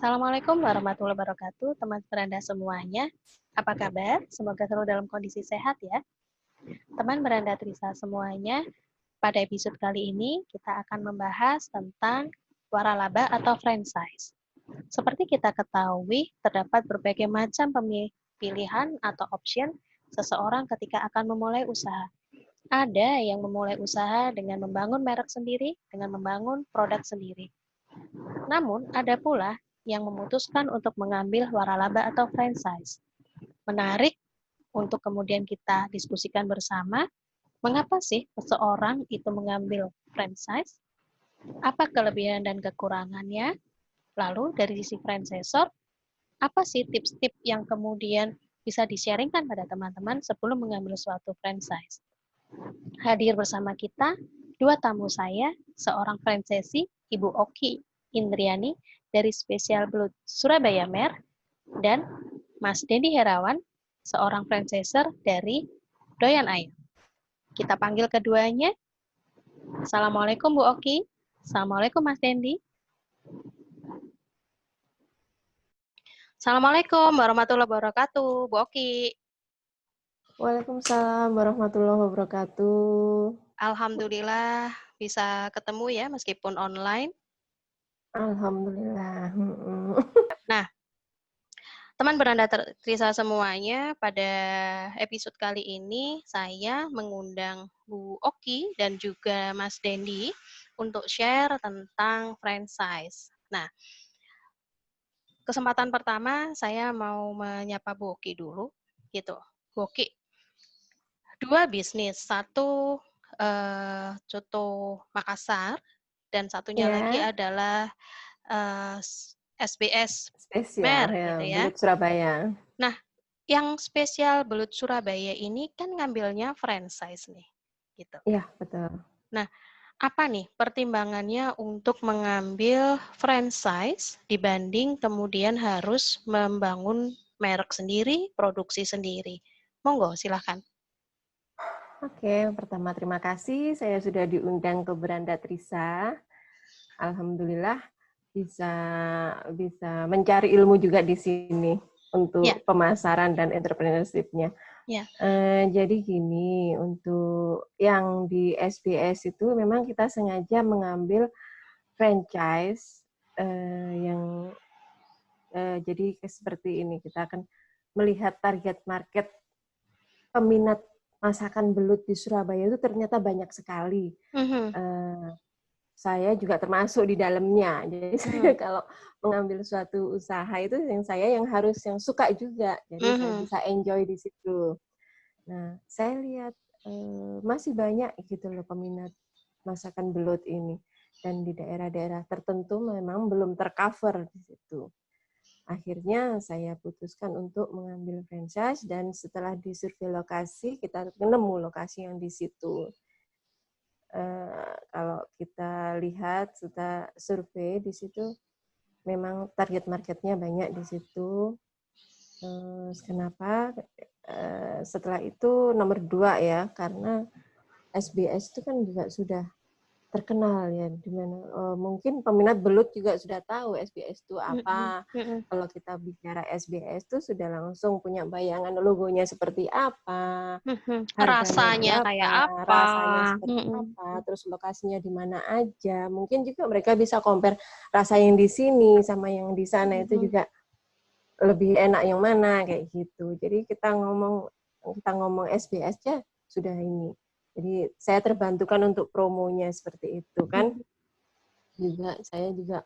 Assalamualaikum warahmatullahi wabarakatuh, teman beranda semuanya. Apa kabar? Semoga selalu dalam kondisi sehat ya. Teman beranda Trisa semuanya, pada episode kali ini kita akan membahas tentang waralaba atau franchise. Seperti kita ketahui, terdapat berbagai macam pilihan atau option seseorang ketika akan memulai usaha. Ada yang memulai usaha dengan membangun merek sendiri, dengan membangun produk sendiri. Namun, ada pula yang memutuskan untuk mengambil waralaba atau franchise. Menarik untuk kemudian kita diskusikan bersama, mengapa sih seseorang itu mengambil franchise? Apa kelebihan dan kekurangannya? Lalu dari sisi franchisor, apa sih tips-tips yang kemudian bisa di-sharingkan pada teman-teman sebelum mengambil suatu franchise? Hadir bersama kita dua tamu saya, seorang franchisee, Ibu Oki Indriani dari Special Blood Surabaya Mer, dan Mas Dendi Herawan, seorang franchisor dari Doyan Ayam. Kita panggil keduanya. Assalamualaikum Bu Oki. Assalamualaikum Mas Dendi. Assalamualaikum warahmatullahi wabarakatuh, Bu Oki. Waalaikumsalam warahmatullahi wabarakatuh. Alhamdulillah bisa ketemu ya meskipun online. Alhamdulillah. Nah, teman beranda Trisa semuanya, pada episode kali ini saya mengundang Bu Oki dan juga Mas Dendi untuk share tentang franchise. Nah, kesempatan pertama saya mau menyapa Bu Oki dulu, gitu. Bu Oki, dua bisnis, satu Coto Makassar dan satunya lagi Ya, adalah SBS spesial Mer, ya, gitu ya. Belut Surabaya. Nah, yang spesial Belut Surabaya ini kan ngambilnya franchise nih, gitu. Iya, betul. Nah, apa nih pertimbangannya untuk mengambil franchise dibanding kemudian harus membangun merek sendiri, produksi sendiri? Monggo, silahkan. Oke, pertama terima kasih saya sudah diundang ke Beranda Trisa. Alhamdulillah bisa bisa mencari ilmu juga di sini Ya, untuk pemasaran dan entrepreneurship-nya. ya. Jadi gini, untuk yang di SBS itu memang kita sengaja mengambil franchise yang jadi seperti ini, kita akan melihat target market peminat masakan belut di Surabaya itu ternyata banyak sekali. Saya juga termasuk di dalamnya. Jadi saya kalau mengambil suatu usaha itu yang harus yang suka juga. Jadi saya bisa enjoy di situ. Nah, saya lihat masih banyak gitu loh peminat masakan belut ini. Dan di daerah-daerah tertentu memang belum tercover di situ. Akhirnya saya putuskan untuk mengambil franchise dan setelah disurvei lokasi, kita nemu lokasi yang di situ. Kalau kita lihat, kita survei di situ, memang target marketnya banyak di situ. Kenapa? Setelah itu nomor 2 ya, karena SBS itu kan juga sudah terkenal ya, dimana mungkin peminat belut juga sudah tahu SBS itu apa. Kalau kita bicara SBS itu sudah langsung punya bayangan logonya seperti apa, harganya Rasanya berapa, kayak apa? rasanya seperti apa, terus lokasinya di mana aja. Mungkin juga mereka bisa compare rasa yang di sini sama yang di sana itu juga lebih enak yang mana kayak gitu. Jadi kita ngomong SBS aja sudah ini. Jadi saya terbantukan untuk promonya seperti itu kan. Saya juga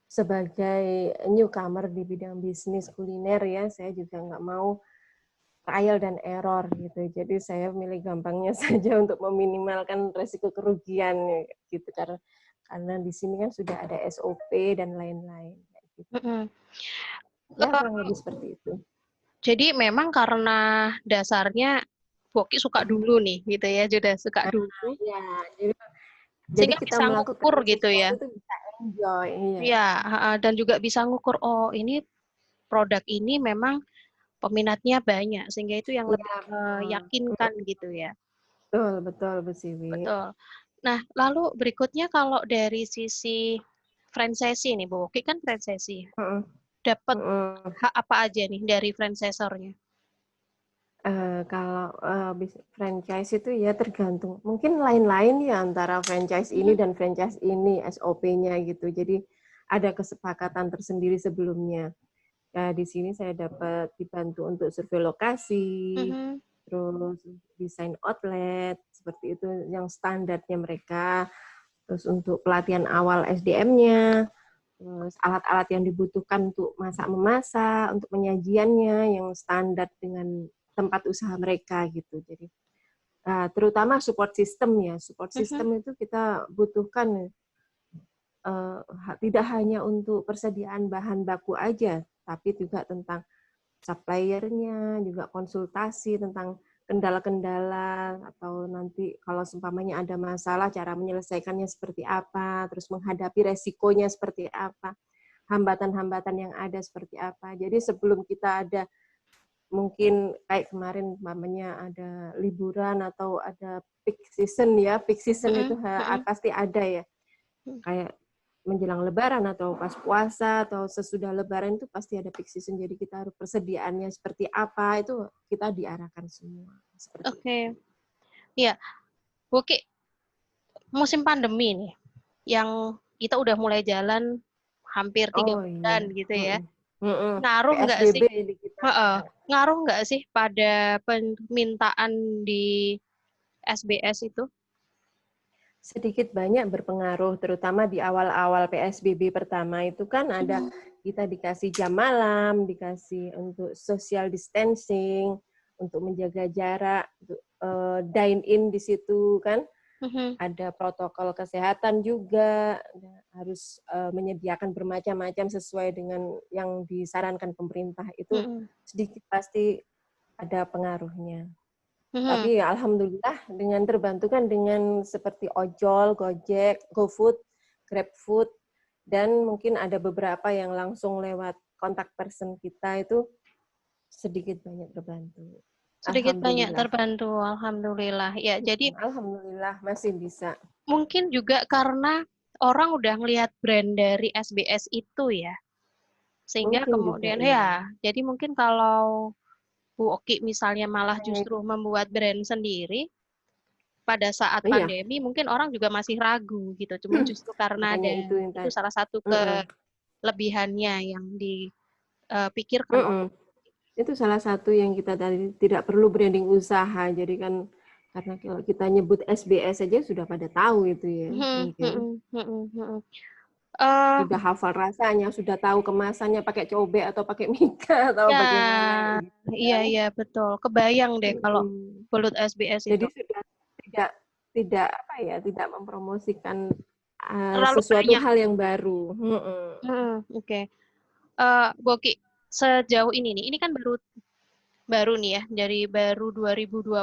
sebagai newcomer di bidang bisnis kuliner ya, saya juga nggak mau trial dan error gitu. Jadi saya milih gampangnya saja untuk meminimalkan resiko kerugian gitu, karena di sini kan sudah ada SOP dan lain-lain. Gitu. Ya kurang lebih seperti itu. Jadi memang karena dasarnya Boki suka dulu nih, gitu ya, sudah suka dulu, Ya, jadi sehingga kita bisa melakukan ngukur gitu sesuatu ya. itu bisa enjoy. Iya. Ya, dan juga bisa ngukur, oh ini produk ini memang peminatnya banyak, sehingga itu yang lebih Iya, betul. meyakinkan gitu ya. Betul, betul, Bu Siwi. Betul. Nah, lalu berikutnya kalau dari sisi franchisee nih, Bu Boki kan franchisee. dapat Mm-mm. hak apa aja nih dari franchisornya? Kalau franchise itu ya tergantung. Mungkin lain-lain ya antara franchise ini Mhm, dan franchise ini SOP-nya gitu. Jadi ada kesepakatan tersendiri sebelumnya. Di sini saya dapat dibantu untuk survei lokasi, mhm, terus desain outlet, seperti itu yang standarnya mereka. Terus untuk pelatihan awal SDM-nya, terus alat-alat yang dibutuhkan untuk masak-memasak, untuk penyajiannya yang standar dengan tempat usaha mereka gitu. Jadi terutama support system ya, support mhm, system itu kita butuhkan uh, tidak hanya untuk persediaan bahan baku aja, tapi juga tentang suppliernya, juga konsultasi tentang kendala-kendala atau nanti kalau seumpamanya ada masalah cara menyelesaikannya seperti apa, terus menghadapi resikonya seperti apa, hambatan-hambatan yang ada seperti apa. Jadi sebelum kita ada mungkin kayak kemarin mamanya ada liburan atau ada peak season ya, peak season itu mhm, mhm, pasti ada ya, mhm. kayak menjelang lebaran atau pas puasa atau sesudah lebaran itu pasti ada peak season. Jadi kita harus persediaannya seperti apa itu kita diarahkan semua seperti itu. Oke, ya, oke. Musim pandemi nih, yang kita udah mulai jalan hampir 3 bulan Oh gitu ya. iya. Mm-mm. Ngaruh nggak PSBB sih? di kita. Heeh. Ngaruh nggak sih pada permintaan di SBS itu? Sedikit banyak berpengaruh, terutama di awal-awal PSBB pertama itu kan ada kita dikasih jam malam, dikasih untuk social distancing, untuk menjaga jarak, dine in di situ kan, Mhm, ada protokol kesehatan juga, harus menyediakan bermacam-macam sesuai dengan yang disarankan pemerintah itu mhm, sedikit pasti ada pengaruhnya. mhm. Tapi ya alhamdulillah dengan terbantu kan dengan seperti ojol, Gojek, GoFood, GrabFood, dan mungkin ada beberapa yang langsung lewat kontak person kita itu sedikit banyak terbantu. Sedikit banyak Alhamdulillah. terbantu, alhamdulillah. Ya, jadi Alhamdulillah masih bisa. mungkin juga karena orang udah ngelihat brand dari SBS itu ya, sehingga Mungkin juga kemudian iya. ya, jadi mungkin kalau Bu Oki misalnya malah Hanya justru itu. membuat brand sendiri, pada saat Iya, pandemi mungkin orang juga masih ragu gitu. Cuma justru karena makanya ada itu yang itu tadi. salah satu kelebihannya yang dipikirkan Mm-mm. oleh. Itu salah satu yang kita tadi tidak perlu branding usaha. Jadi kan karena kalau kita nyebut SBS saja sudah pada tahu itu ya, Hmm, mungkin. hmm, hmm, hmm. Eh, Sudah hafal rasanya, sudah tahu kemasannya pakai cobek atau pakai mika atau bagaimana ya, gitu iya kan. iya betul. Kebayang deh kalau Mm-mm. belut SBS Jadi itu sudah tidak tidak apa ya, tidak mempromosikan terlalu sesuatu banyak. hal yang baru. Mm-mm. Oke. Boki, sejauh ini kan baru baru nih ya, dari baru 2020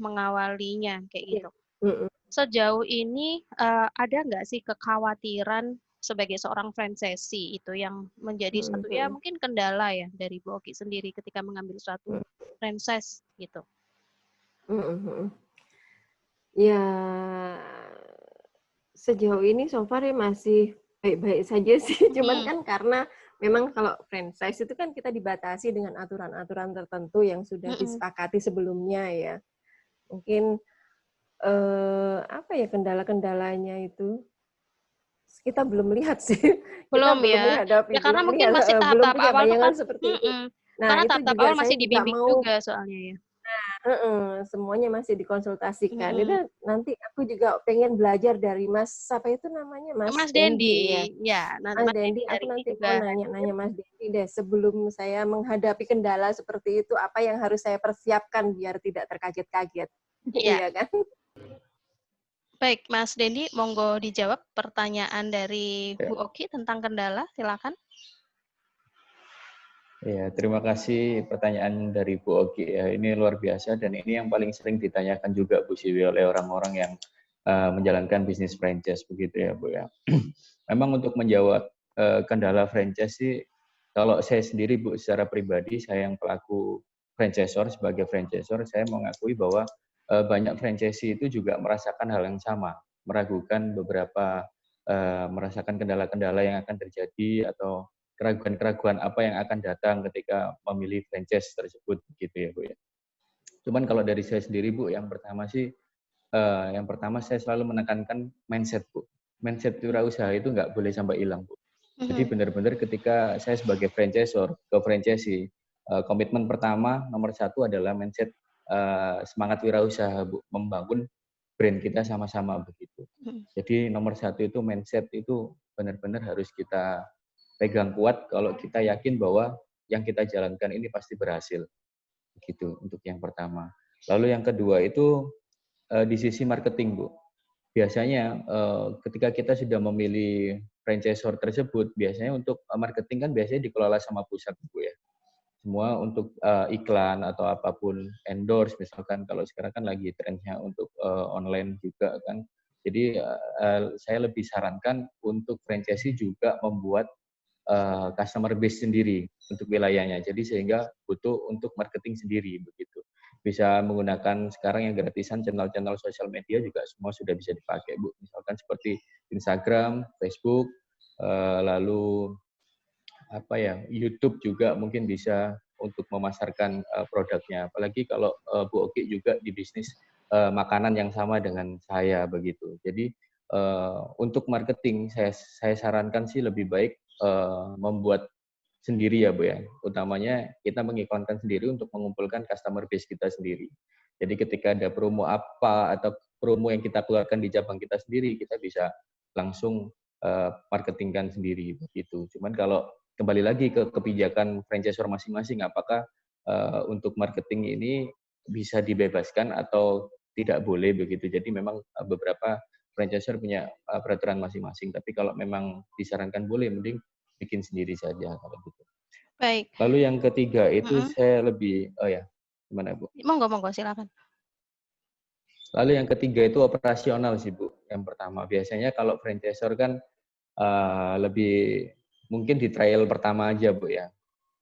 mengawalinya kayak Iya. gitu. Mm-mm. Sejauh ini ada nggak sih kekhawatiran sebagai seorang franchisee itu yang menjadi satu ya Mm-mm. mungkin kendala ya dari Bu Oki sendiri ketika mengambil suatu franchise gitu. Mm-mm. Ya, sejauh ini so far ya masih baik-baik saja sih. Cuman Mhm, kan karena memang kalau franchise itu kan kita dibatasi dengan aturan-aturan tertentu yang sudah mhm. disepakati sebelumnya ya. Mungkin apa ya kendala-kendalanya itu kita belum lihat sih. Kita Belum belum ya. menghadapi, Ya karena belum mungkin lihat, masih belum tahap-tahap punya awal tuh bayangan kan, seperti itu. mhm. Nah, Karena itu tahap-tahap juga awal saya masih juga dibimbing mau juga soalnya ya. semuanya masih dikonsultasikan. Itu Mhm. nanti aku juga pengen belajar dari Mas, siapa itu namanya? Mas Mas Dendi, Dendi ya. ya, nanti Mas Mas Dendi Dendi, aku dari ini nanti juga mau hadir. nanya-nanya Mas Dendi deh sebelum saya menghadapi kendala seperti itu, apa yang harus saya persiapkan biar tidak terkaget-kaget. Ya, Iya kan? baik Mas Dendi, monggo dijawab pertanyaan dari Ya, Bu Oki tentang kendala, silakan. ya, terima kasih pertanyaan dari Bu Oki ya. Ini luar biasa dan ini yang paling sering ditanyakan juga Bu Siwi oleh orang-orang yang menjalankan bisnis franchise begitu ya Bu ya. Memang untuk menjawab kendala franchise sih, kalau saya sendiri Bu secara pribadi saya yang pelaku franchisor sebagai franchisor saya mengakui bahwa banyak franchisee itu juga merasakan hal yang sama, meragukan beberapa merasakan kendala-kendala yang akan terjadi atau keraguan-keraguan apa yang akan datang ketika memilih franchise tersebut gitu ya Bu ya. Cuman kalau dari saya sendiri Bu, yang pertama saya selalu menekankan mindset Bu. Mindset wirausaha itu nggak boleh sampai hilang Bu. Jadi benar-benar ketika saya sebagai franchisor ke franchisee, komitmen pertama nomor satu adalah mindset semangat wirausaha Bu, membangun brand kita sama-sama begitu. Jadi nomor satu itu mindset itu benar-benar harus kita pegang kuat kalau kita yakin bahwa yang kita jalankan ini pasti berhasil. Begitu untuk yang pertama. Lalu yang kedua itu di sisi marketing Bu. Biasanya ketika kita sudah memilih franchisor tersebut, biasanya untuk marketing kan biasanya dikelola sama pusat Bu ya. Semua untuk iklan atau apapun endorse misalkan, kalau sekarang kan lagi trennya untuk online juga kan. Jadi saya lebih sarankan untuk franchisee juga membuat customer base sendiri untuk wilayahnya. Jadi sehingga butuh untuk marketing sendiri begitu. Bisa menggunakan sekarang yang gratisan channel-channel sosial media juga semua sudah bisa dipakai Bu. Misalkan seperti Instagram, Facebook, lalu YouTube juga mungkin bisa untuk memasarkan produknya. Apalagi kalau Bu Oki juga di bisnis makanan yang sama dengan saya begitu. Jadi untuk marketing saya sarankan sih lebih baik membuat sendiri ya Bu ya. Utamanya kita mengiklankan sendiri untuk mengumpulkan customer base kita sendiri. Jadi ketika ada promo apa atau promo yang kita keluarkan di cabang kita sendiri, kita bisa langsung marketingkan sendiri begitu. Cuman kalau kembali lagi ke kebijakan franchisor masing-masing, apakah untuk marketing ini bisa dibebaskan atau tidak boleh begitu. Jadi memang beberapa franchisor punya peraturan masing-masing. Tapi kalau memang disarankan boleh, mending bikin sendiri saja kalau gitu. Baik. Lalu yang ketiga itu saya lebih, gimana Bu? Monggo, silakan. Lalu yang ketiga itu operasional sih Bu. Yang pertama biasanya kalau franchisor kan lebih mungkin di trial pertama aja Bu ya.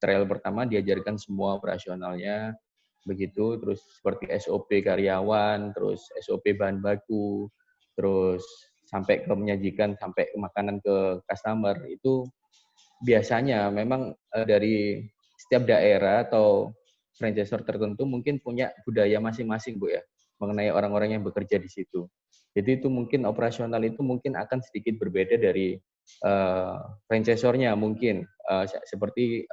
Trial pertama diajarkan semua operasionalnya begitu, terus seperti SOP karyawan, terus SOP bahan baku, terus sampai ke menyajikan sampai makanan ke customer itu biasanya memang dari setiap daerah atau franchisor tertentu mungkin punya budaya masing-masing Bu ya mengenai orang-orang yang bekerja di situ. Jadi itu mungkin operasional itu mungkin akan sedikit berbeda dari franchisornya mungkin seperti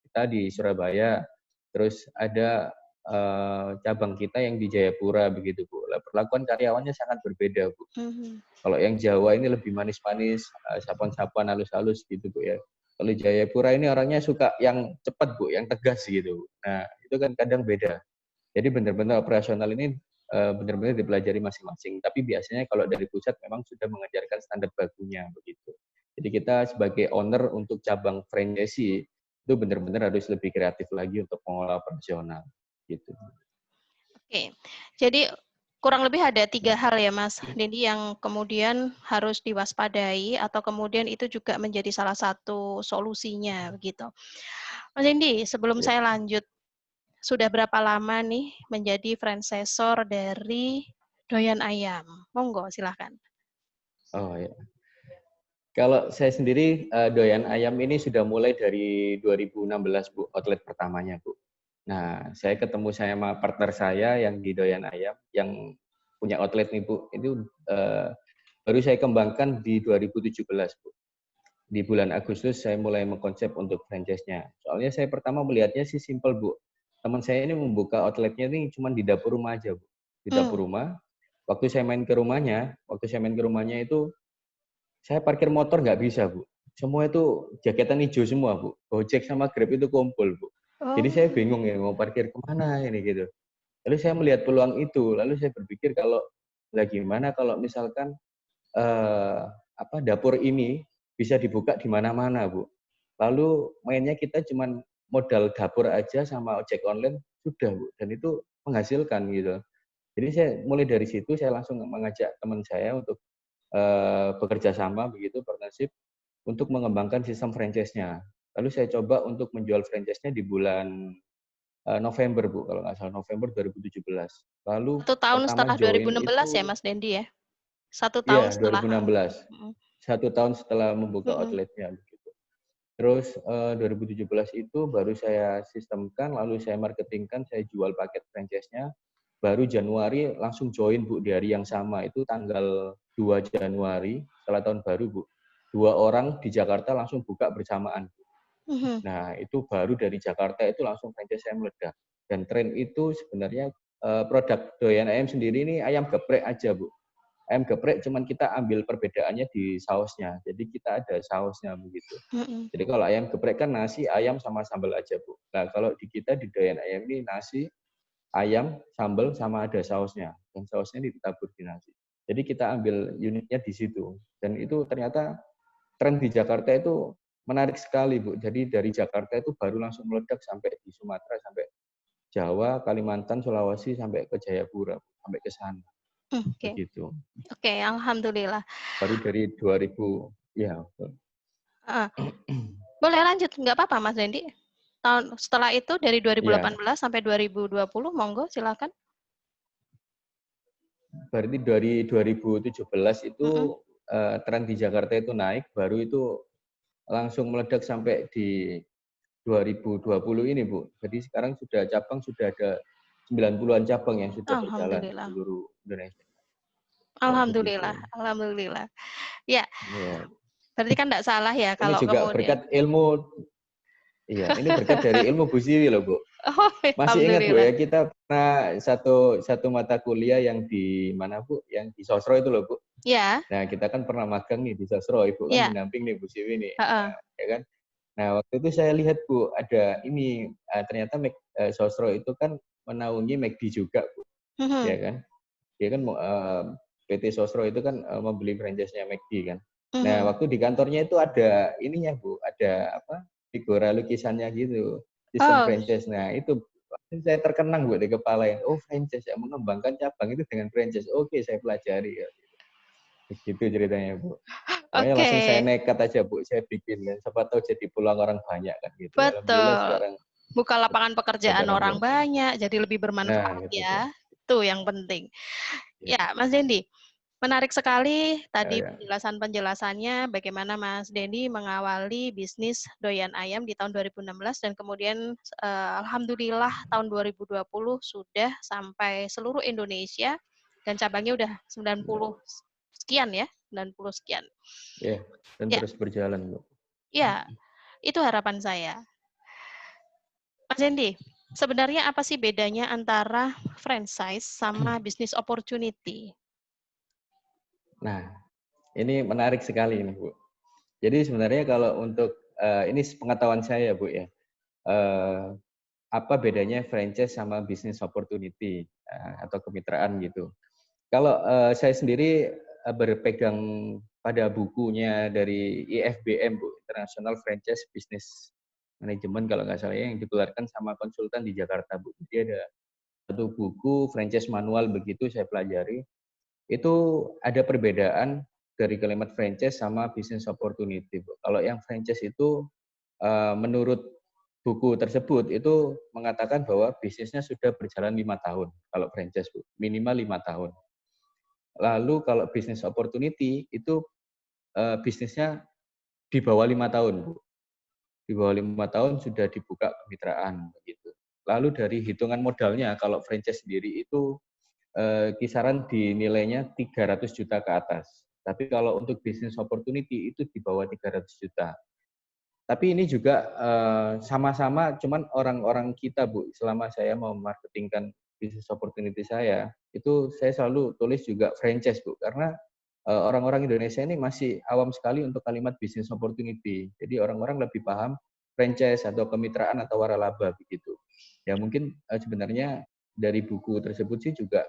kita di Surabaya, terus ada cabang kita yang di Jayapura begitu Bu. Perlakuan karyawannya sangat berbeda Bu. Kalau yang Jawa ini lebih manis-manis, sapan-sapan halus-halus gitu Bu ya. Kalau Jayapura ini orangnya suka yang cepat Bu, yang tegas gitu. Nah itu kan kadang beda. Jadi benar-benar operasional ini benar-benar dipelajari masing-masing. Tapi biasanya kalau dari pusat memang sudah mengajarkan standar bakunya begitu. Jadi kita sebagai owner untuk cabang franchisee itu benar-benar harus lebih kreatif lagi untuk mengolah operasional gitu. Oke, jadi kurang lebih ada 3 hal ya Mas Dendi yang kemudian harus diwaspadai atau kemudian itu juga menjadi salah satu solusinya begitu. Mas Dendi, sebelum saya lanjut, sudah berapa lama nih menjadi franchisor dari Doyan Ayam? Monggo silahkan. Oh ya. Kalau saya sendiri Doyan Ayam ini sudah mulai dari 2016 Bu, outlet pertamanya Bu. Nah, saya ketemu sama partner saya yang di Doyan Ayam yang punya outlet nih Bu. Itu baru saya kembangkan di 2017 Bu. Di bulan Agustus saya mulai mengkonsep untuk franchise-nya. Soalnya saya pertama melihatnya sih simple Bu. Teman saya ini membuka outletnya ini cuma di dapur rumah aja Bu. Di dapur rumah. Waktu saya main ke rumahnya itu saya parkir motor nggak bisa, Bu. Semua itu jaketan hijau semua, Bu. Gojek sama Grab itu kumpul, Bu. Jadi saya bingung ya, mau parkir kemana ini gitu. Lalu saya melihat peluang itu, lalu saya berpikir kalau gimana kalau misalkan dapur ini bisa dibuka di mana-mana, Bu. Lalu mainnya kita cuman modal dapur aja sama ojek online sudah, Bu. Dan itu menghasilkan gitu. Jadi saya mulai dari situ saya langsung mengajak teman saya untuk bekerja sama begitu partnership untuk mengembangkan sistem franchise-nya. Lalu saya coba untuk menjual franchise-nya di bulan November Bu, kalau nggak salah November 2017. Lalu 1 tahun pertama setelah join 2016 itu ya Mas Dendi ya? 1 tahun ya setelah. 2016. 1 tahun setelah membuka outletnya begitu. Terus 2017 itu baru saya sistemkan, lalu saya marketingkan, saya jual paket franchise-nya. Baru Januari langsung join Bu di hari yang sama, itu tanggal 2 Januari setelah tahun baru Bu. 2 orang di Jakarta langsung buka bersamaan. Nah itu baru dari Jakarta itu langsung franchise saya meledak. Dan tren itu sebenarnya produk doyan ayam sendiri ini ayam geprek aja Bu. Ayam geprek cuman kita ambil perbedaannya di sausnya. Jadi kita ada sausnya begitu. Jadi kalau ayam geprek kan nasi, ayam sama sambal aja Bu. Nah kalau di kita di doyan ayam ini nasi, ayam, sambal sama ada sausnya. Dan sausnya ditabur di nasi. Jadi kita ambil unitnya di situ. Dan itu ternyata tren di Jakarta itu menarik sekali Bu. Jadi dari Jakarta itu baru langsung meledak sampai di Sumatera, sampai Jawa, Kalimantan, Sulawesi, sampai ke Jayapura, sampai ke sana. Oke. Begitu. Oke, alhamdulillah. Baru dari 2000, ya. Boleh lanjut, nggak apa-apa Mas Dendi. Setelah itu dari 2018 Ya, sampai 2020, monggo silakan. berarti dari 2017 itu tren di Jakarta itu naik, baru itu langsung meledak sampai di 2020 ini Bu. Jadi sekarang sudah ada 90-an cabang yang sudah berjalan di Alhamdulillah. seluruh Indonesia. Ya, Alhamdulillah. begitu. Alhamdulillah. Ya, Ya. berarti kan nggak salah ya Ini kalau juga kemudian. berkat ilmu, iya, ini berkat dari ilmu Bu Siwi loh Bu. Oh, Masih ingat Bu alhamdulillah. ya, kita pernah satu mata kuliah yang di mana Bu? Yang di Sosro itu loh Bu. Ya, Nah, kita kan pernah magang nih di Sosro, Ibu kan ya. mendamping nih Bu Siwi nih. Heeh. Nah, ya kan? Nah, waktu itu saya lihat Bu, ada ini ternyata Sosro itu kan menaungi McD juga Bu. Ya kan? Dia kan PT Sosro itu kan membeli franchise-nya McD kan. Nah, waktu di kantornya itu ada ininya Bu, ada apa? Figura lukisannya gitu, sistem Oh, franchise. Nah, itu saya terkenang Bu di kepala ya. Oh, franchise ya, mengembangkan cabang itu dengan franchise. Oke, saya pelajari ya. Begitu ceritanya Bu. Makanya oke. langsung saya nekat aja Bu, saya bikin kan. Siapa tahu jadi peluang orang banyak kan gitu. Alhamdulillah Betul. sekarang Buka lapangan pekerjaan berjalan orang luar biasa. banyak, jadi lebih Nah, bermanfaat gitu tuh. ya. Itu yang penting. Ya, Ya, Mas Dendi, menarik sekali ya, tadi ya. penjelasan-penjelasannya bagaimana Mas Dendi mengawali bisnis doyan ayam di tahun 2016 dan kemudian alhamdulillah tahun 2020 sudah sampai seluruh Indonesia dan cabangnya udah 90 sekian ya, 90 sekian. Ya, dan Ya, terus berjalan Bu. ya, itu harapan saya. Mas Dendi, sebenarnya apa sih bedanya antara franchise sama business opportunity? Nah, ini menarik sekali ini Bu. Jadi sebenarnya kalau untuk ini pengetahuan saya Bu ya, apa bedanya franchise sama business opportunity atau kemitraan gitu. Kalau saya sendiri berpegang pada bukunya dari IFBM Bu, International Franchise Business Management kalau nggak salah ya, yang dikeluarkan sama konsultan di Jakarta Bu. Jadi ada satu buku franchise manual begitu saya pelajari. Itu ada perbedaan dari kalimat franchise sama business opportunity Bu. Kalau yang franchise itu menurut buku tersebut itu mengatakan bahwa bisnisnya sudah berjalan 5 tahun kalau franchise Bu, minimal 5 tahun. Lalu kalau bisnis opportunity itu bisnisnya di bawah 5 tahun Bu. Di bawah 5 tahun sudah dibuka kemitraan begitu. Lalu dari hitungan modalnya kalau franchise sendiri itu kisaran di nilainya 300 juta ke atas. Tapi kalau untuk bisnis opportunity itu di bawah 300 juta. Tapi ini juga sama-sama cuman orang-orang kita Bu, selama saya mau marketingkan bisnis opportunity saya, itu saya selalu tulis juga franchise Bu, karena orang-orang Indonesia ini masih awam sekali untuk kalimat bisnis opportunity. Jadi orang-orang lebih paham franchise atau kemitraan atau waralaba begitu. Ya mungkin sebenarnya dari buku tersebut sih juga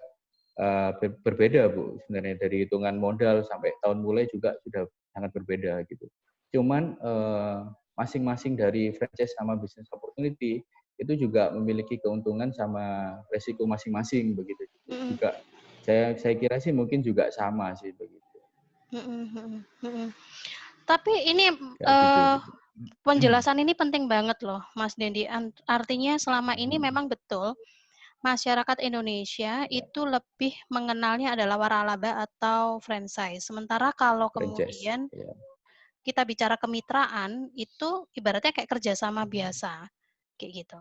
berbeda Bu, sebenarnya dari hitungan modal sampai tahun mulai juga sudah sangat berbeda gitu. Cuman masing-masing dari franchise sama business opportunity itu juga memiliki keuntungan sama resiko masing-masing begitu juga. Saya kira sih mungkin juga sama sih begitu. Tapi ini Kayak gitu. penjelasan ini penting banget loh, Mas Dendi. Artinya selama ini memang betul masyarakat Indonesia Ya, itu lebih mengenalnya adalah waralaba atau franchise. Sementara kalau franchise. kemudian Ya. kita bicara kemitraan, itu ibaratnya kayak kerjasama biasa, kayak gitu.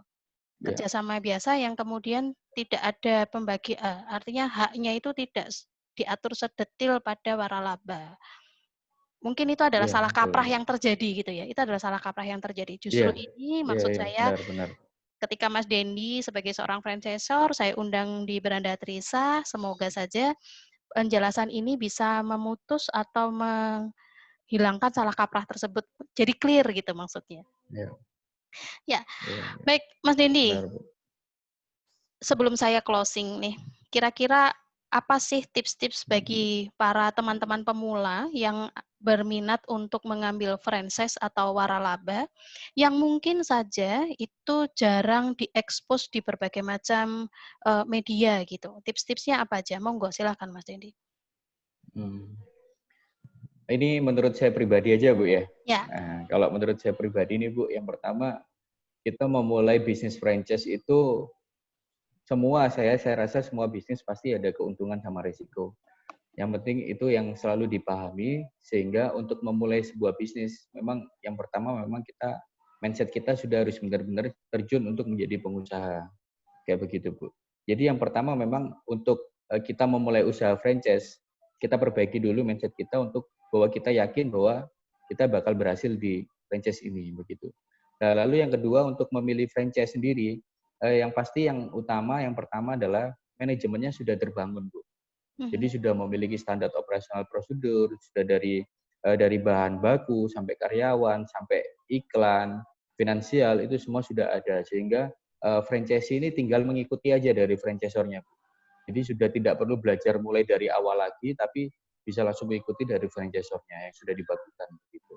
Ya. Kerjasama biasa yang kemudian tidak ada artinya haknya itu tidak diatur sedetil pada waralaba. Mungkin itu adalah Iya, salah kaprah betul. yang terjadi gitu ya. Itu adalah salah kaprah yang terjadi. Iya, Justru ini iya, maksud iya, saya benar-benar. ketika Mas Dendi sebagai seorang franchisor, saya undang di Beranda Trisa, semoga saja penjelasan ini bisa memutus atau menghilangkan salah kaprah tersebut. Jadi clear gitu maksudnya. Ya, Ya, iya, baik Mas Dendi, benar, Bu. sebelum saya closing nih, kira-kira apa sih tips-tips bagi para teman-teman pemula yang berminat untuk mengambil franchise atau waralaba yang mungkin saja itu jarang diekspos di berbagai macam media gitu. Tips-tipsnya apa aja? Monggo silakan Mas Dendi. Hmm. Ini menurut saya pribadi aja, Bu ya. Ya. Nah, kalau menurut saya pribadi nih, Bu, yang pertama kita memulai bisnis franchise itu saya rasa semua bisnis pasti ada keuntungan sama risiko. Yang penting itu yang selalu dipahami sehingga untuk memulai sebuah bisnis memang yang pertama memang mindset kita sudah harus benar-benar terjun untuk menjadi pengusaha. Kayak begitu, Bu. Jadi yang pertama memang untuk kita memulai usaha franchise, kita perbaiki dulu mindset kita untuk bahwa kita yakin bahwa kita bakal berhasil di franchise ini begitu. Nah, lalu yang kedua untuk memilih franchise sendiri, yang pasti yang utama yang pertama adalah manajemennya sudah terbangun, Bu. Jadi sudah memiliki standar operasional prosedur, sudah dari bahan baku sampai karyawan, sampai iklan, finansial itu semua sudah ada sehingga franchise ini tinggal mengikuti aja dari franchisornya. Jadi sudah tidak perlu belajar mulai dari awal lagi, tapi bisa langsung mengikuti dari franchisornya yang sudah dibagikan begitu.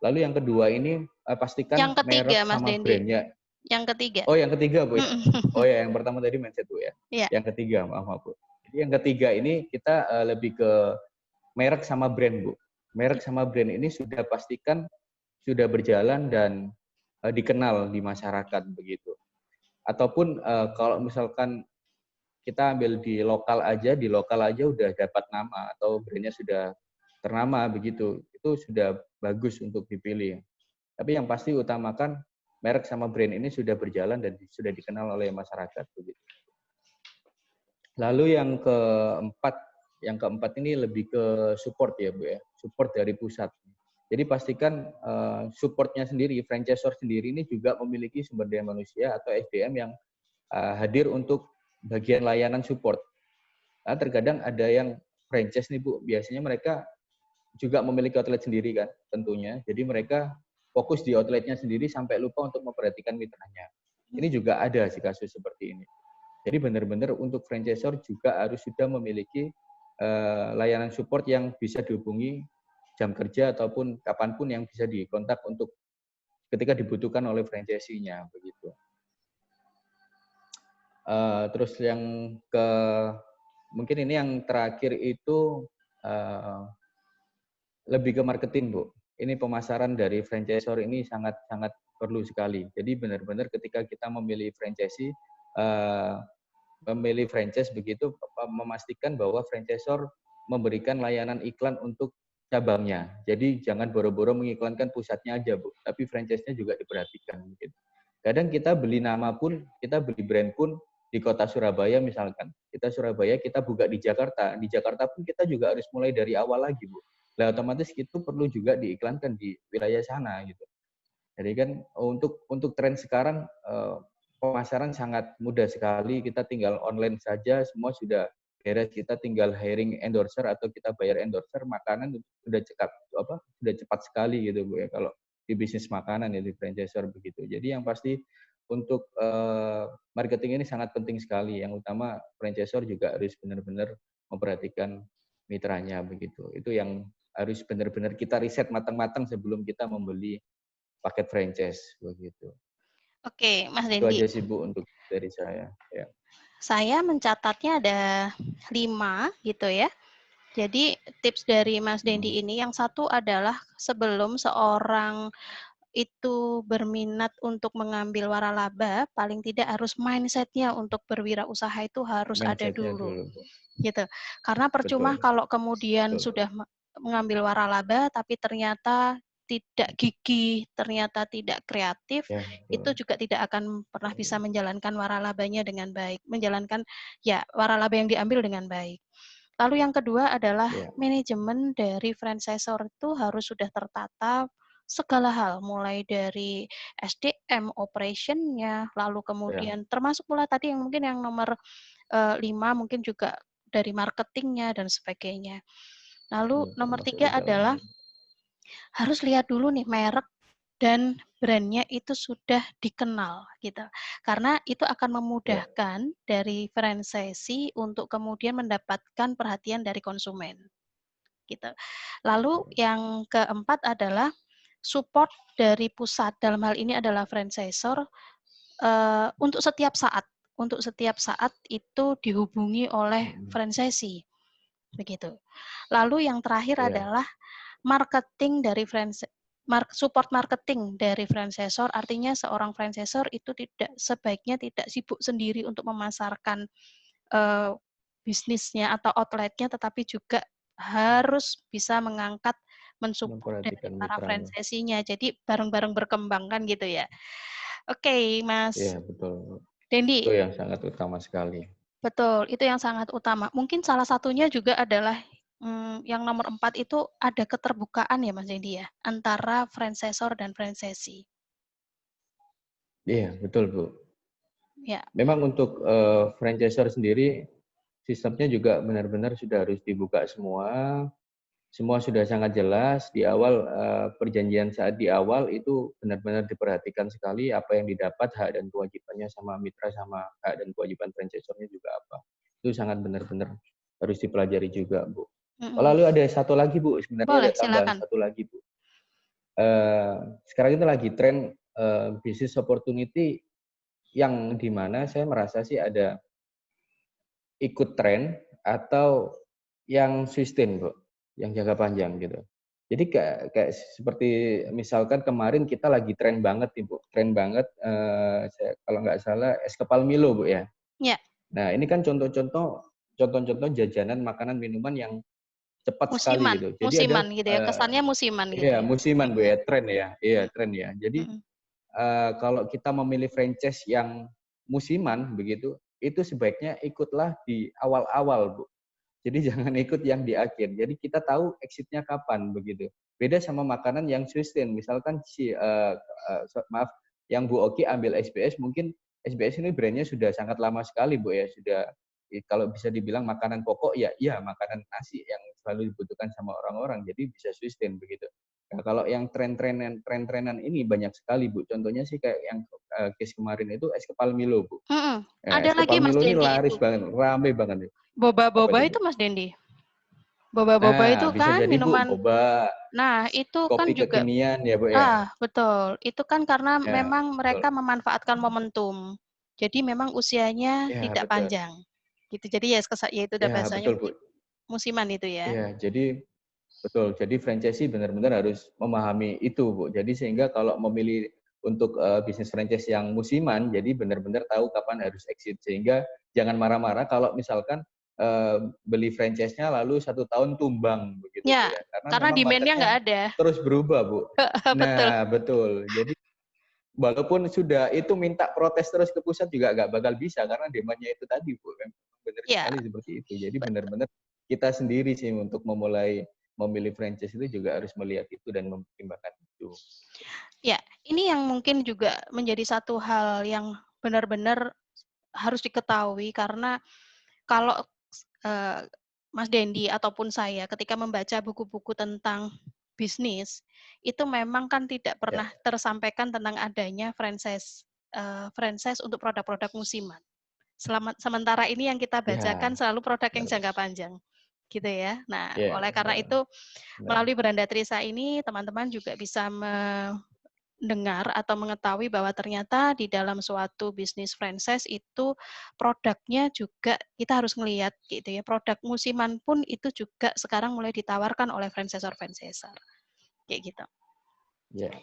Lalu yang kedua ini pastikan Yang ketiga merek Mas sama Dendi. brandnya. Yang ketiga. Oh, yang ketiga, Bu ya. Oh ya, yang pertama tadi mindset, Bu ya. Ya. Yang ketiga, maaf, Bu. Jadi yang ketiga ini kita lebih ke merek sama brand, Bu. Merek sama brand ini sudah pastikan sudah berjalan dan dikenal di masyarakat begitu. Ataupun kalau misalkan kita ambil di lokal aja udah dapat nama atau brandnya sudah ternama begitu, itu sudah bagus untuk dipilih. Tapi yang pasti utamakan merek sama brand ini sudah berjalan dan sudah dikenal oleh masyarakat begitu. Lalu yang keempat ini lebih ke support ya, Bu ya. Support dari pusat. Jadi pastikan supportnya sendiri, franchisor sendiri ini juga memiliki sumber daya manusia atau SDM yang hadir untuk bagian layanan support. Nah, terkadang ada yang franchise nih, Bu, biasanya mereka juga memiliki outlet sendiri kan tentunya. Jadi mereka fokus di outletnya sendiri sampai lupa untuk memperhatikan mitranya. Ini juga ada sih kasus seperti ini. Jadi benar-benar untuk franchisor juga harus sudah memiliki layanan support yang bisa dihubungi jam kerja ataupun kapanpun yang bisa dikontak untuk ketika dibutuhkan oleh franchisee-nya begitu. Terus yang mungkin ini yang terakhir itu lebih ke marketing, Bu. Ini pemasaran dari franchisor ini sangat perlu sekali. Jadi benar-benar ketika kita memilih franchise begitu, memastikan bahwa franchisor memberikan layanan iklan untuk cabangnya. Jadi jangan boro-boro mengiklankan pusatnya aja, Bu, tapi franchise-nya juga diperhatikan. Gitu. Kadang kita beli nama pun, kita beli brand pun di kota Surabaya misalkan. Kita buka di Jakarta. Di Jakarta pun kita juga harus mulai dari awal lagi, Bu. Nah, otomatis itu perlu juga diiklankan di wilayah sana gitu. Jadi kan untuk tren sekarang pemasaran sangat mudah sekali, kita tinggal online saja, semua sudah beres, kita tinggal hiring endorser atau kita bayar endorser, makanan sudah cepat sekali gitu, Bu ya, kalau di bisnis makanan ya, di franchisor begitu. Jadi yang pasti untuk marketing ini sangat penting sekali. Yang utama franchisor juga harus benar-benar memperhatikan mitranya begitu. Itu yang harus benar-benar kita riset matang-matang sebelum kita membeli paket franchise begitu. Oke, Mas Itu Dendi. aja sih, Bu, untuk dari saya. Ya. Saya mencatatnya ada 5 gitu ya. Jadi tips dari Mas Dendi ini yang satu adalah sebelum seorang itu berminat untuk mengambil waralaba, paling tidak harus mindset-nya untuk berwirausaha itu harus ada Mindset-nya dulu. dulu, Bu. Gitu. Karena percuma Betul. kalau kemudian Betul. sudah mengambil waralaba tapi ternyata tidak gigih, ternyata tidak kreatif, Ya, itu betul. juga tidak akan pernah bisa menjalankan waralabanya dengan baik, menjalankan ya waralaba yang diambil dengan baik. Lalu yang kedua adalah Ya, manajemen dari franchisor itu harus sudah tertata segala hal, mulai dari SDM, operation-nya, lalu ya, kemudian termasuk pula tadi yang mungkin yang nomor 5 mungkin juga dari marketingnya dan sebagainya. Lalu ya, nomor termasuk di 3 adalah dalamnya. harus lihat dulu nih merek dan brandnya itu sudah dikenal gitu. Karena itu akan Ya, memudahkan dari franchisee untuk kemudian mendapatkan perhatian dari konsumen gitu. Lalu yang keempat adalah support dari pusat, dalam hal ini adalah franchisor untuk setiap saat. Untuk setiap saat itu dihubungi oleh franchisee begitu. Lalu yang terakhir ya, adalah marketing dari support marketing dari franchisor, artinya seorang franchisor itu sebaiknya tidak sibuk sendiri untuk memasarkan uh, bisnisnya atau outletnya, tetapi juga harus bisa mengangkat, mensupport dari memperhatikan para mitranya. franchisee-nya. Jadi bareng-bareng berkembang kan gitu ya. Oke, Mas Ya, betul. Itu Dendi, yang sangat utama sekali. betul, itu yang sangat utama. Mungkin salah satunya juga adalah yang nomor 4 itu ada keterbukaan ya Mas Dendi ya, antara franchisor dan franchisee. Iya, betul, Bu. Ya, Memang untuk franchisor sendiri, sistemnya juga benar-benar sudah harus dibuka semua. Semua sudah sangat jelas di awal perjanjian saat di awal itu benar-benar diperhatikan sekali apa yang didapat, hak dan kewajibannya sama mitra sama hak dan kewajiban franchisornya juga apa. Itu sangat benar-benar harus dipelajari juga, Bu. Oh, mhm. lalu ada satu lagi, Bu. Sebenarnya ada Boleh tambahan silakan. satu lagi, Bu. Sekarang itu lagi tren business opportunity yang di mana saya merasa sih ada ikut tren atau yang sustain, Bu, yang jangka panjang gitu. Jadi kayak seperti misalkan kemarin kita lagi tren banget nih, Bu, tren banget, saya kalau nggak salah es kepal Milo, Bu, ya. Ya, Nah, ini kan contoh-contoh jajanan, makanan, minuman yang cepat sekali musiman gitu. Jadi ada, musiman gitu ya, kesannya musiman gitu iya ya. musiman, Bu, ya, tren ya, iya Mhm tren ya. Jadi mhm. kalau kita memilih franchise yang musiman begitu, itu sebaiknya ikutlah di awal-awal, Bu. Jadi jangan ikut yang di akhir. Jadi kita tahu exit-nya kapan begitu. Beda sama makanan yang sustain. Misalkan maaf, yang Bu Oki ambil SBS, mungkin SBS ini brandnya sudah sangat lama sekali, Bu, ya. Sudah kalau bisa dibilang makanan pokok ya, iya makanan nasi yang selalu dibutuhkan sama orang-orang. Jadi bisa sustain begitu. Nah, kalau yang tren-trenan ini banyak sekali, Bu. Contohnya sih kayak yang case kemarin itu es kepal Milo, Bu. Mhm. Nah, Ada es lagi kepal Mas Milo ini Dendi itu, laris banget, rame banget nih. Apa boba-boba itu, Bu? itu Mas Dendi. Boba-boba itu Nah, bisa kan jadi, Bu, minuman, boba, nah itu kopi kan juga, kekinian ya, Bu, ya? betul. Itu kan karena Ya, memang betul. mereka memanfaatkan momentum. Jadi memang usianya Ya, tidak betul. panjang. Gitu. Jadi ya itu udah Ya, bahasanya betul, Bu. musiman itu ya. Ya, jadi betul. Jadi franchisee benar-benar harus memahami itu, Bu. Jadi sehingga kalau memilih untuk bisnis franchise yang musiman, jadi benar-benar tahu kapan harus exit. Sehingga jangan marah-marah kalau misalkan beli franchise-nya lalu 1 tahun tumbang begitu, Bu, Ya, ya. Karena karena memang demand-nya nggak marketnya ada. terus berubah, Bu. Betul. Nah, betul. Jadi walaupun sudah itu minta protes terus ke pusat juga nggak bakal bisa karena demand-nya itu tadi, Bu, kan. Benar Ya, sekali seperti itu. Jadi betul. benar-benar kita sendiri sih untuk memulai memilih franchise itu juga harus melihat itu dan mempertimbangkan itu. Ya, ini yang mungkin juga menjadi satu hal yang benar-benar harus diketahui karena kalau eh, Mas Dendi ataupun saya ketika membaca buku-buku tentang bisnis itu memang kan tidak Ya, pernah tersampaikan tentang adanya franchise untuk produk-produk musiman. Sementara ini yang kita bacakan ya, selalu produk yang benar, jangka panjang, gitu ya. Nah, ya, oleh karena benar, itu benar. melalui Beranda Trisa ini teman-teman juga bisa dengar atau mengetahui bahwa ternyata di dalam suatu bisnis franchise itu produknya juga kita harus melihat gitu ya. Produk musiman pun itu juga sekarang mulai ditawarkan oleh franchisor-franchisor. Kayak gitu. Ya.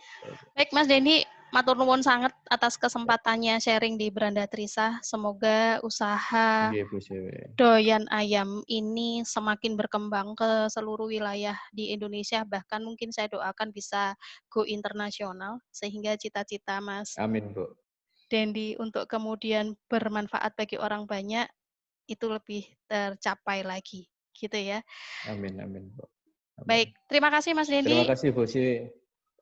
Baik, Mas Dendi, matur nuwun sangat atas kesempatannya sharing di Beranda Trisa. Semoga usaha Nggih, Bu Siwi. doyan ayam ini semakin berkembang ke seluruh wilayah di Indonesia, bahkan mungkin saya doakan bisa go internasional, sehingga cita-cita Mas Amin, Bu. Dendi untuk kemudian bermanfaat bagi orang banyak, itu lebih tercapai lagi, gitu ya. Amin, Bu. Amin. Baik, terima kasih Mas Terima Dendi. kasih, Bu Siwi.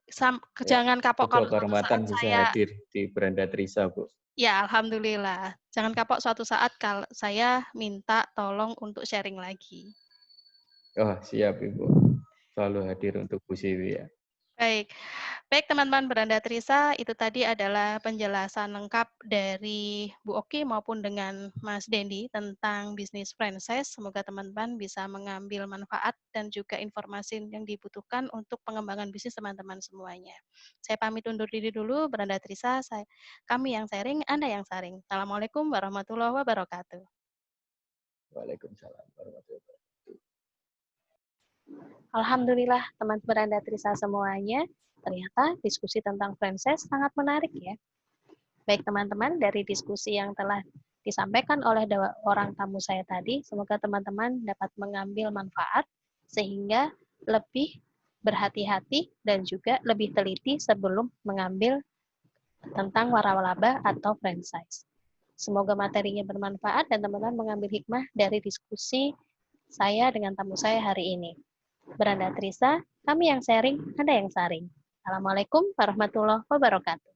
Ya, Jangan kapok kalau sebuah suatu saat kehormatan bisa saya, hadir di Beranda Trisa, Bu. ya alhamdulillah. Jangan kapok suatu saat kalau saya minta tolong untuk sharing lagi. Oh, siap, Ibu. Selalu hadir untuk Bu Siwi ya. Baik, baik teman-teman Beranda Trisa, itu tadi adalah penjelasan lengkap dari Bu Oki maupun dengan Mas Dendi tentang bisnis franchise. Semoga teman-teman bisa mengambil manfaat dan juga informasi yang dibutuhkan untuk pengembangan bisnis teman-teman semuanya. Saya pamit undur diri dulu, Beranda Trisa. Kami yang sharing, Anda yang sharing. Assalamualaikum warahmatullahi wabarakatuh. Waalaikumsalam warahmatullahi wabarakatuh. Alhamdulillah teman Beranda Trisa semuanya, ternyata diskusi tentang franchise sangat menarik ya. Baik teman-teman, dari diskusi yang telah disampaikan oleh orang tamu saya tadi, semoga teman-teman dapat mengambil manfaat sehingga lebih berhati-hati dan juga lebih teliti sebelum mengambil tentang waralaba atau franchise. Semoga materinya bermanfaat dan teman-teman mengambil hikmah dari diskusi saya dengan tamu saya hari ini. Beranda Trisa, kami yang sharing, Anda yang sharing. Assalamualaikum warahmatullahi wabarakatuh.